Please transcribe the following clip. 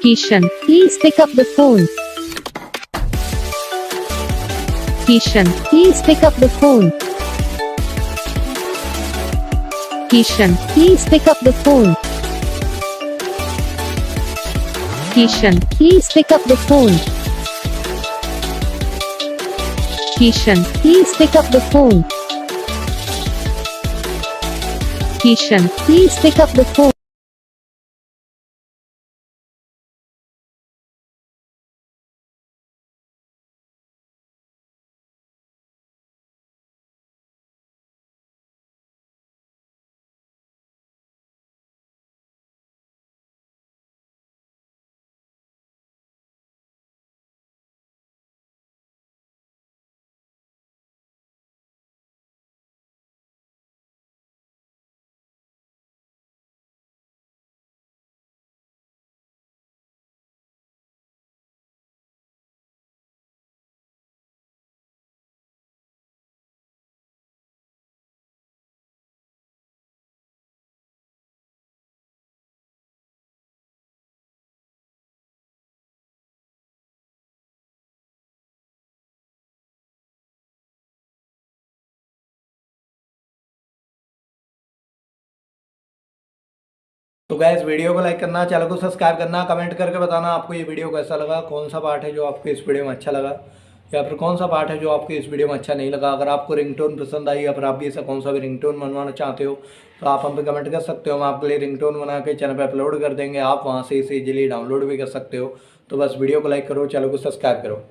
Kishan, please pick up the phone. Kishan, please pick up the phone. Kishan, please pick up the phone. Kishan, please pick up the phone. Kishan, please pick up the phone. Kishan, please pick up the phone. तो gas video को like करना, channel को subscribe करना, comment करके बताना आपको ये video कैसा लगा, कौन सा पार्ट है जो आपको इस वीडियो में अच्छा लगा या फिर कौन सा पार्ट है जो आपको इस वीडियो में अच्छा नहीं लगा। अगर आपको रिंगटोन पसंद आई या फिर आप भी ऐसा कौन सा भी रिंगटोन बनवाना चाहते हो तो आप हम पे कमेंट कर सकते हो। हम आपके लिए रिंगटोन बना के चैनल पर अपलोड कर देंगे, आप वहाँ से इसे इजीली डाउनलोड भी कर सकते हो। तो बस वीडियो को लाइक करो, चैनल को सब्सक्राइब करो।